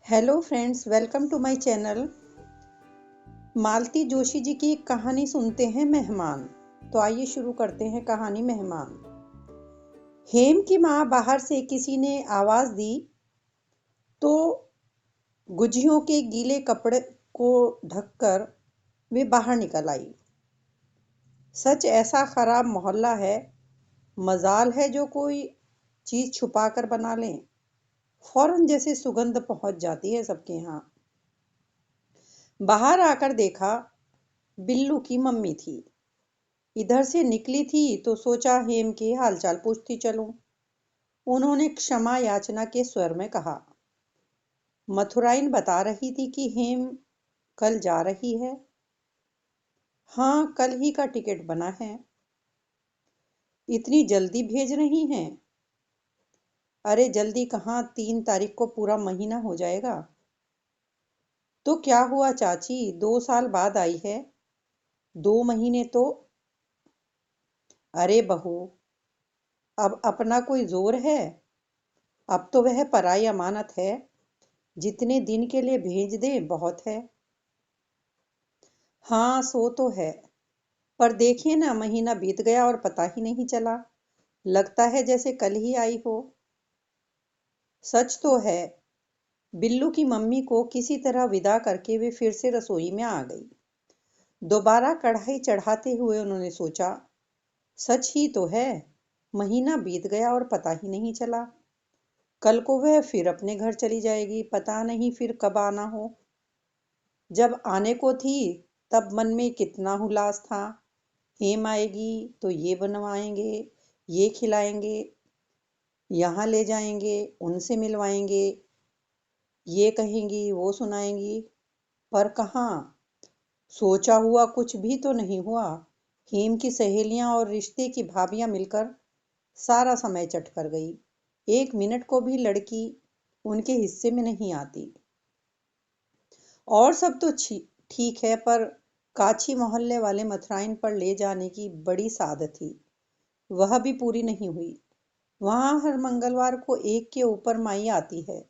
Hello friends, welcome to my channel. Malti Joshi ji की एक कहानी सुनते हैं मेहमान। तो आइए शुरू करते हैं कहानी मेहमान। हेम की माँ बाहर से किसी ने आवाज दी तो गुजियों के गीले कपड़े को ढककर वे बाहर निकल आई। सच ऐसा खराब मोहल्ला है, मजाल है जो कोई चीज छुपा कर बना लें। फौरन जैसे सुगंध पहुंच जाती है सबके यहाँ। बाहर आकर देखा, बिल्लू की मम्मी थी। इधर से निकली थी तो सोचा हेम के हालचाल पूछती चलूं। उन्होंने क्षमा याचना के स्वर में कहा। मथुराइन बता रही थी कि हेम कल जा रही है। हाँ, कल ही का टिकट बना है। इतनी जल्दी भेज रही हैं? अरे जल्दी कहाँ, 3 तारीख को पूरा महीना हो जाएगा। तो क्या हुआ चाची, 2 साल बाद आई है। 2 महीने तो। अरे बहू, अब अपना कोई जोर है। अब तो वह पराई अमानत है। जितने दिन के लिए भेज दे बहुत है। हाँ सो तो है, पर देखिए ना, महीना बीत गया और पता ही नहीं चला। लगता है जैसे कल ही आई हो। सच तो है। बिल्लू की मम्मी को किसी तरह विदा करके वे फिर से रसोई में आ गई। दोबारा कढ़ाई चढ़ाते हुए उन्होंने सोचा, सच ही तो है। महीना बीत गया और पता ही नहीं चला। कल को वह फिर अपने घर चली जाएगी, पता नहीं फिर कब आना हो। जब आने को थी तब मन में कितना हुलास था। हेम आएगी तो ये बनवाएंगे, ये खिलाएंगे, यहाँ ले जाएंगे, उनसे मिलवाएंगे, ये कहेंगी वो सुनाएंगी। पर कहाँ, सोचा हुआ कुछ भी तो नहीं हुआ। हेम की सहेलियां और रिश्ते की भाभियां मिलकर सारा समय चट कर गई। 1 मिनट को भी लड़की उनके हिस्से में नहीं आती। और सब तो ठीक है, पर काछी मोहल्ले वाले मथुराइन पर ले जाने की बड़ी सादत थी, वह भी पूरी नहीं हुई। वहां हर मंगलवार को एक के ऊपर माई आती है।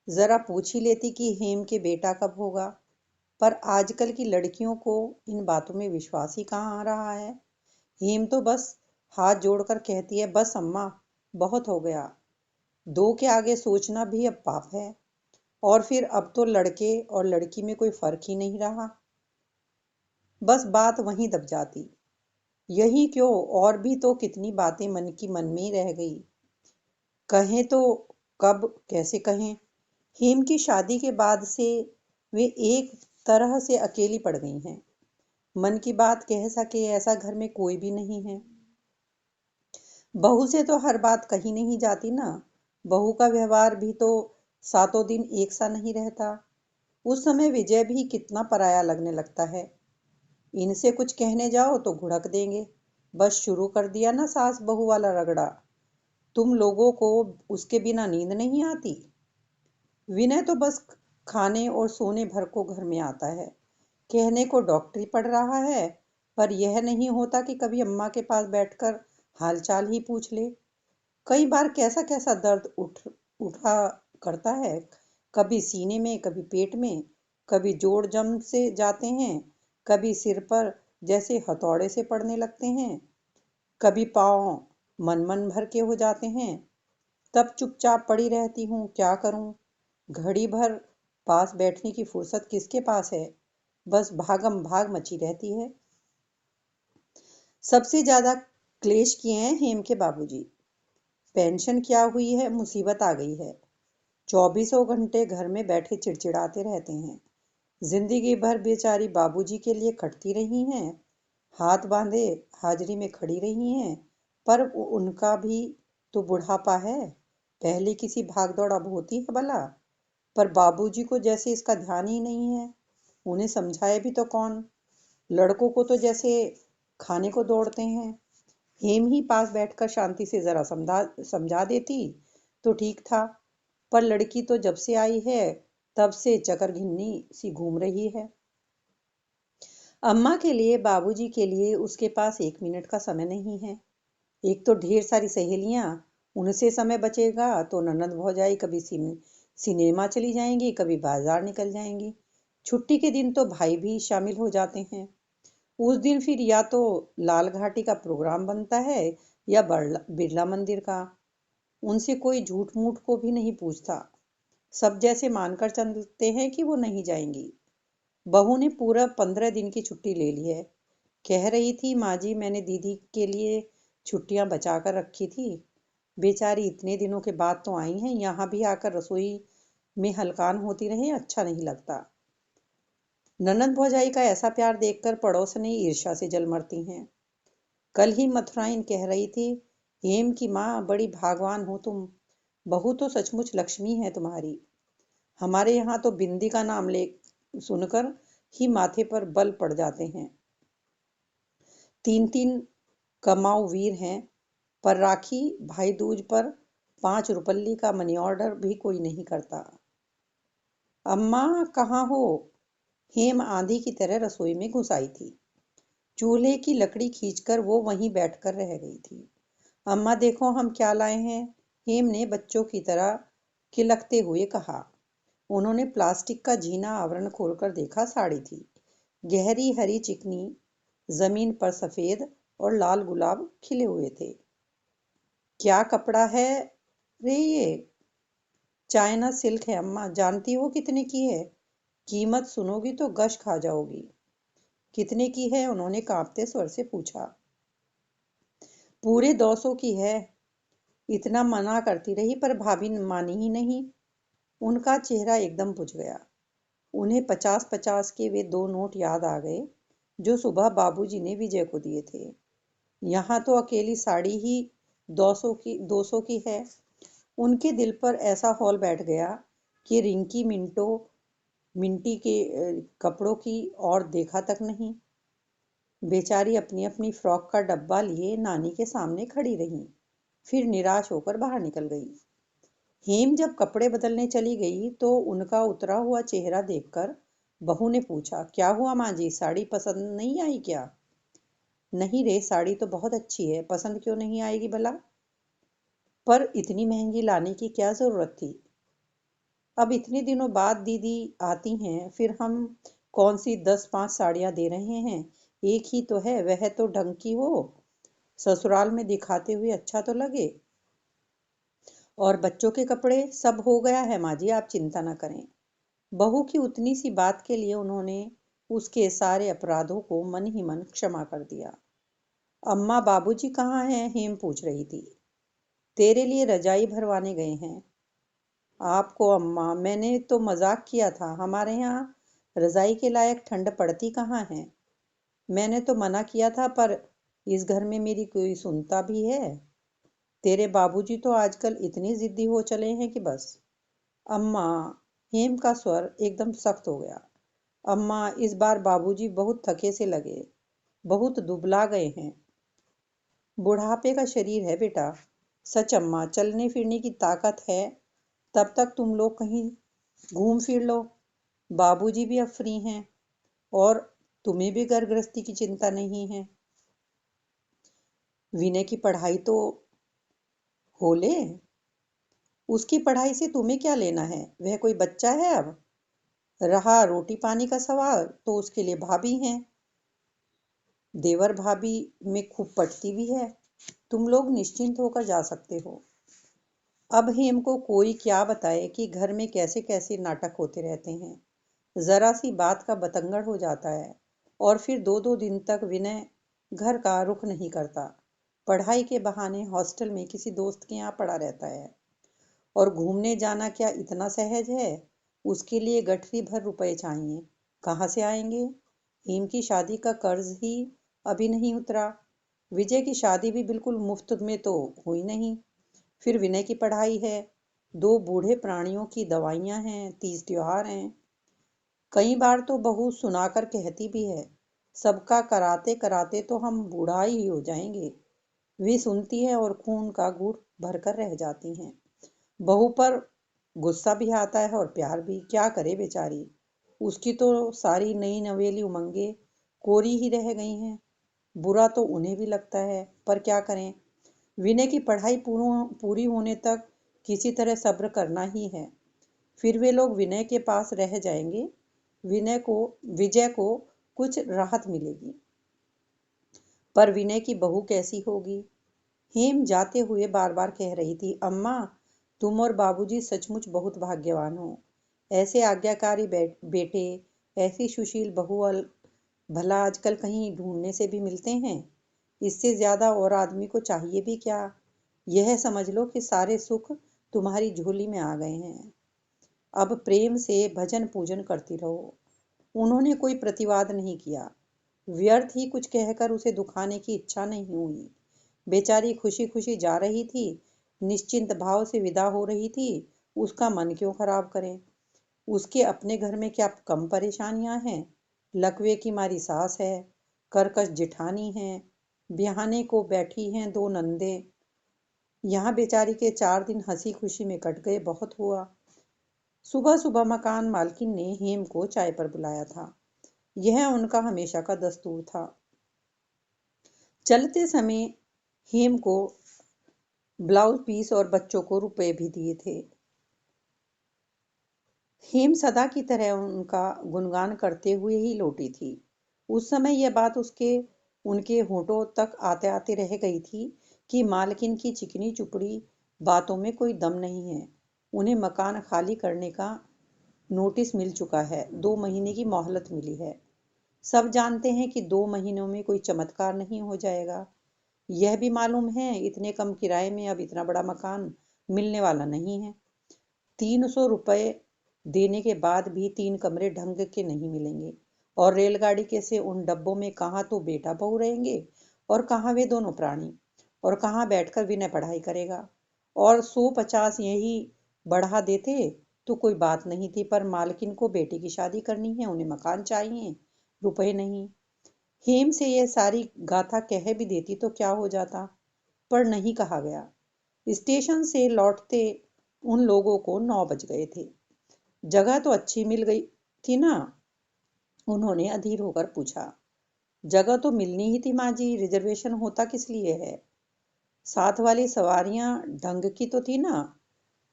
जरा पूछ ही लेती कि हेम के बेटा कब होगा। पर आजकल की लड़कियों को इन बातों में विश्वास ही कहाँ आ रहा है। हेम तो बस हाथ जोड़कर कहती है, बस अम्मा, बहुत हो गया। 2 के आगे सोचना भी अब पाप है। और फिर अब तो लड़के और लड़की में कोई फर्क ही नहीं रहा। बस बात वहीं दब जाती। यही क्यों, और भी तो कितनी बातें मन की मन में ही रह गई। कहें तो कब, कैसे कहें। हेम की शादी के बाद से वे एक तरह से अकेली पड़ गई हैं। मन की बात कह सके ऐसा घर में कोई भी नहीं है। बहू से तो हर बात कही नहीं जाती ना। बहू का व्यवहार भी तो सातों दिन एक सा नहीं रहता। उस समय विजय भी कितना पराया लगने लगता है। इनसे कुछ कहने जाओ तो घुड़क देंगे। बस शुरू कर दिया ना सास बहू वाला रगड़ा। तुम लोगों को उसके बिना नींद नहीं आती। विनय तो बस खाने और सोने भर को घर में आता है। कहने को डॉक्टरी पढ़ रहा है, पर यह नहीं होता कि कभी अम्मा के पास बैठकर हालचाल ही पूछ ले। कई बार कैसा कैसा दर्द उठा करता है। कभी सीने में, कभी पेट में, कभी जोड़ जम से जाते हैं, कभी सिर पर जैसे हथौड़े से पड़ने लगते हैं, कभी पाँव मन मन भर के हो जाते हैं। तब चुपचाप पड़ी रहती हूँ, क्या करूँ। घड़ी भर पास बैठने की फुर्सत किसके पास है। बस भागम भाग मची रहती है। सबसे ज्यादा क्लेश किए हैं हेम के बाबूजी। पेंशन क्या हुई है, मुसीबत आ गई है। 24 घंटे घर में बैठे चिड़चिड़ाते रहते हैं। जिंदगी भर बेचारी बाबूजी के लिए खटती रही हैं, हाथ बांधे हाजिरी में खड़ी रही हैं। पर उनका भी तो बुढ़ापा है। पहले किसी भाग दौड़ अब होती है भला। पर बाबूजी को जैसे इसका ध्यान ही नहीं है। उन्हें समझाए भी तो कौन। लड़कों को तो जैसे खाने को दौड़ते हैं। हेम ही पास बैठकर शांति से जरा समझा देती तो ठीक था। पर लड़की तो जब से आई है तब से चकर घिन्नी सी घूम रही है। अम्मा के लिए, बाबूजी के लिए उसके पास 1 मिनट का समय नहीं है। एक तो ढेर सारी सहेलियां, उनसे समय बचेगा तो ननद भौजाई कभी सिनेमा चली जाएंगी, कभी बाजार निकल जाएंगी। छुट्टी के दिन तो भाई भी शामिल हो जाते हैं। उस दिन फिर या तो लाल घाटी का प्रोग्राम बनता है या बिरला मंदिर का। उनसे कोई झूठ मूठ को भी नहीं पूछता। सब जैसे मानकर चलते हैं कि वो नहीं जाएंगी। बहू ने पूरा 15 दिन की छुट्टी ले ली है। कह रही थी, माँ जी मैंने दीदी के लिए छुट्टियां बचा कर रखी थी। बेचारी इतने दिनों के बाद तो आई हैं, यहाँ भी आकर रसोई में हलकान होती रहे अच्छा नहीं लगता। ननद भौजाई का ऐसा प्यार देखकर पड़ोसनी ईर्ष्या से जल मरती हैं। कल ही मथुराइन कह रही थी, हेम की माँ बड़ी भागवान हो तुम। बहू तो सचमुच लक्ष्मी है तुम्हारी। हमारे यहाँ तो बिंदी का नाम ले सुनकर ही माथे पर बल पड़ जाते हैं। 3-3 कमाऊ वीर हैं, पर राखी भाई दूज पर 5 रुपल्ली का मनी ऑर्डर भी कोई नहीं करता। अम्मा कहाँ हो? हेम आंधी की तरह रसोई में घुस आई थी। चूल्हे की लकड़ी खींचकर वो वहीं बैठकर रह गई थी। अम्मा देखो हम क्या लाए हैं, हेम ने बच्चों की तरह किलकते हुए कहा। उन्होंने प्लास्टिक का झीना आवरण खोलकर देखा। साड़ी थी, गहरी हरी चिकनी, जमीन पर सफेद और लाल गुलाब खिले हुए थे। क्या कपड़ा है रे ये? चाइना सिल्क है अम्मा। जानती हो कितने की है? कीमत सुनोगी तो गश खा जाओगी। कितने की है? उन्होंने कांपते स्वर से पूछा। पूरे 200 की है। इतना मना करती रही पर भाभी मानी ही नहीं। उनका चेहरा एकदम बुझ गया। उन्हें 50-50 के वे 2 नोट याद आ गए जो सुबह बाबूजी ने विजय को दिए थे। यहाँ तो अकेली साड़ी ही 200 की है। उनके दिल पर ऐसा हौल बैठ गया कि रिंकी मिंटी के कपड़ों की और देखा तक नहीं। बेचारी अपनी अपनी फ्रॉक का डब्बा लिए नानी के सामने खड़ी रही, फिर निराश होकर बाहर निकल गई। हेम जब कपड़े बदलने चली गई तो उनका उतरा हुआ चेहरा देखकर बहू ने पूछा, क्या हुआ माँ जी, साड़ी पसंद नहीं आई क्या? नहीं रे, साड़ी तो बहुत अच्छी है, पसंद क्यों नहीं आएगी भला? पर इतनी महंगी लाने की क्या जरूरत थी? अब इतने दिनों बाद दीदी आती हैं, फिर हम कौन सी 10-5 साड़ियाँ दे रहे हैं। एक ही तो है, वह तो ढंग की हो, ससुराल में दिखाते हुए अच्छा तो लगे। और बच्चों के कपड़े सब हो गया है माँ जी, आप चिंता न करें। बहू की उतनी सी बात के लिए उन्होंने उसके सारे अपराधों को मन ही मन क्षमा कर दिया। अम्मा बाबूजी कहाँ हैं? हेम पूछ रही थी। तेरे लिए रजाई भरवाने गए हैं। आपको अम्मा, मैंने तो मजाक किया था, हमारे यहाँ रजाई के लायक ठंड पड़ती कहाँ है। मैंने तो मना किया था पर इस घर में मेरी कोई सुनता भी है। तेरे बाबूजी तो आजकल इतने जिद्दी हो चले हैं कि बस। अम्मा, हेम का स्वर एकदम सख्त हो गया। अम्मा, इस बार बाबूजी बहुत थके से लगे, बहुत दुबला गए हैं। बुढ़ापे का शरीर है बेटा। सच अम्मा, चलने फिरने की ताकत है। तब तक तुम लोग कहीं घूम फिर लो। बाबूजी भी अब फ्री हैं और तुम्हें भी घर गृहस्थी की चिंता नहीं है। विनय की पढ़ाई तो हो ले। उसकी पढ़ाई से तुम्हें क्या लेना है? वह कोई बच्चा है अब? रहा रोटी पानी का सवाल तो उसके लिए भाभी हैं। देवर भाभी में खूब पटती भी है। तुम लोग निश्चिंत होकर जा सकते हो। अब हेम को कोई क्या बताए कि घर में कैसे कैसे नाटक होते रहते हैं। जरा सी बात का बतंगड़ हो जाता है और फिर 2-2 दिन तक विनय घर का रुख नहीं करता। पढ़ाई के बहाने हॉस्टल में किसी दोस्त के यहाँ पड़ा रहता है। और घूमने जाना क्या इतना सहज है? उसके लिए गठरी भर रुपए चाहिए। कहाँ से आएंगे? हेम की शादी का कर्ज ही अभी नहीं उतरा। विजय की शादी भी बिल्कुल मुफ्त में तो हुई नहीं। फिर विनय की पढ़ाई है, 2 बूढ़े प्राणियों की दवाइयाँ हैं, 30 त्योहार हैं। कई बार तो बहू सुनाकर कहती भी है, सबका कराते कराते तो हम बूढ़ा ही हो जाएंगे। वे सुनती है और खून का घूंट भरकर रह जाती हैं। बहू पर गुस्सा भी आता है और प्यार भी। क्या करे बेचारी, उसकी तो सारी नई नवेली उमंगे कोरी ही रह गई हैं। बुरा तो उन्हें भी लगता है, पर क्या करें। विनय की पढ़ाई पूरी होने तक किसी तरह सब्र करना ही है। फिर वे लोग विनय के पास रह जाएंगे। विजय को कुछ राहत मिलेगी। पर विनय की बहू कैसी होगी? हेम जाते हुए बार बार कह रही थी, अम्मा, तुम और बाबूजी सचमुच बहुत भाग्यवान हो। ऐसे आज्ञाकारी बेटे, ऐसी सुशील बहू भला आजकल कहीं ढूंढने से भी मिलते हैं। इससे ज्यादा और आदमी को चाहिए भी क्या? यह समझ लो कि सारे सुख तुम्हारी झोली में आ गए हैं। अब प्रेम से भजन पूजन करती रहो। उन्होंने कोई प्रतिवाद नहीं किया। व्यर्थ ही कुछ कहकर उसे दुखाने की इच्छा नहीं हुई। बेचारी खुशी खुशी जा रही थी, निश्चिंत भाव से विदा हो रही थी। उसका मन क्यों खराब करें? उसके अपने घर में क्या कम परेशानियां हैं? लकवे की मारी सास है, कर्कश जिठानी है, ब्याहने को बैठी हैं 2 नंदे। यहाँ बेचारी के 4 दिन हंसी खुशी में कट गए, बहुत हुआ। सुबह सुबह मकान मालकिन ने हेम को चाय पर बुलाया था। यह उनका हमेशा का दस्तूर था। चलते समय हेम को ब्लाउज पीस और बच्चों को रुपए भी दिए थे। हेम सदा की तरह उनका गुणगान करते हुए ही लौटी थी। उस समय यह बात उनके होठों तक आते आते रह गई थी कि मालकिन की चिकनी चुपड़ी बातों में कोई दम नहीं है। उन्हें मकान खाली करने का नोटिस मिल चुका है। 2 महीने की मोहलत मिली है। सब जानते हैं कि 2 महीनों में कोई चमत्कार नहीं हो जाएगा। यह भी मालूम है इतने कम किराए में अब इतना बड़ा मकान मिलने वाला नहीं है। 300 रुपए देने के बाद भी 3 कमरे ढंग के नहीं मिलेंगे। और रेलगाड़ी के से उन डब्बों में कहाँ तो बेटा बहू रहेंगे और कहाँ वे दोनों प्राणी, और कहाँ बैठकर विनय पढ़ाई करेगा। और 150 यही बढ़ा देते तो कोई बात नहीं थी, पर मालकिन को बेटे की शादी करनी है, उन्हें मकान चाहिए, रुपए नहीं। हेम से यह सारी गाथा कह भी देती तो क्या हो जाता, पर नहीं कहा गया। स्टेशन से लौटते उन लोगों को 9 बज गए थे। जगह तो अच्छी मिल गई थी ना? उन्होंने अधीर होकर पूछा। जगह तो मिलनी ही थी माँ जी, रिजर्वेशन होता किस लिए है? साथ वाली सवारियां ढंग की तो थी ना?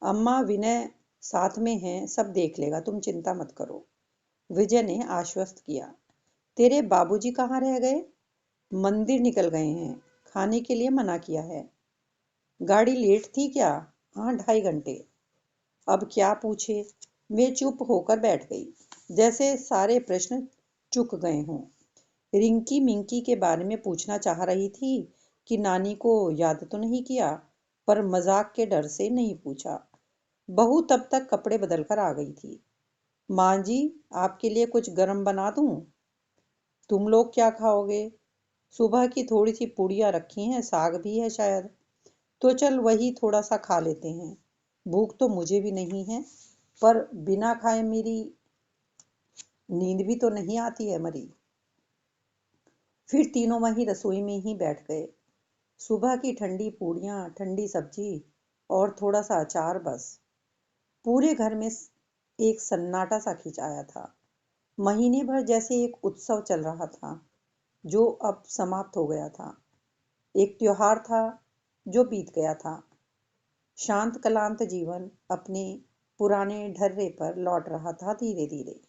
अम्मा, विनय साथ में है, सब देख लेगा, तुम चिंता मत करो, विजय ने आश्वस्त किया। तेरे बाबूजी कहाँ रह गए? मंदिर निकल गए हैं, खाने के लिए मना किया है। गाड़ी लेट थी क्या? हाँ, 2.5 घंटे। अब क्या पूछे? मैं चुप होकर बैठ गई, जैसे सारे प्रश्न चुक गए हों। रिंकी मिंकी के बारे में पूछना चाह रही थी कि नानी को याद तो नहीं किया, पर मजाक के डर से नहीं पूछा। बहू तब तक कपड़े बदल कर आ गई थी। माँ जी, आपके लिए कुछ गरम बना दूं? तुम लोग क्या खाओगे? सुबह की थोड़ी सी पूड़ियाँ रखी हैं, साग भी है शायद। तो चल वही थोड़ा सा खा लेते हैं। भूख तो मुझे भी नहीं है, पर बिना खाए मेरी नींद भी तो नहीं आती है मरी। फिर तीनों वहीं रसोई में ही बैठ गए। सुबह की ठंडी पूड़ियाँ, ठंडी सब्जी और थोड़ा सा अचार, बस। पूरे घर में एक सन्नाटा सा खिंचाया था। महीने भर जैसे एक उत्सव चल रहा था, जो अब समाप्त हो गया था। एक त्योहार था जो बीत गया था। शांत क्लांत जीवन अपने पुराने ढर्रे पर लौट रहा था धीरे धीरे।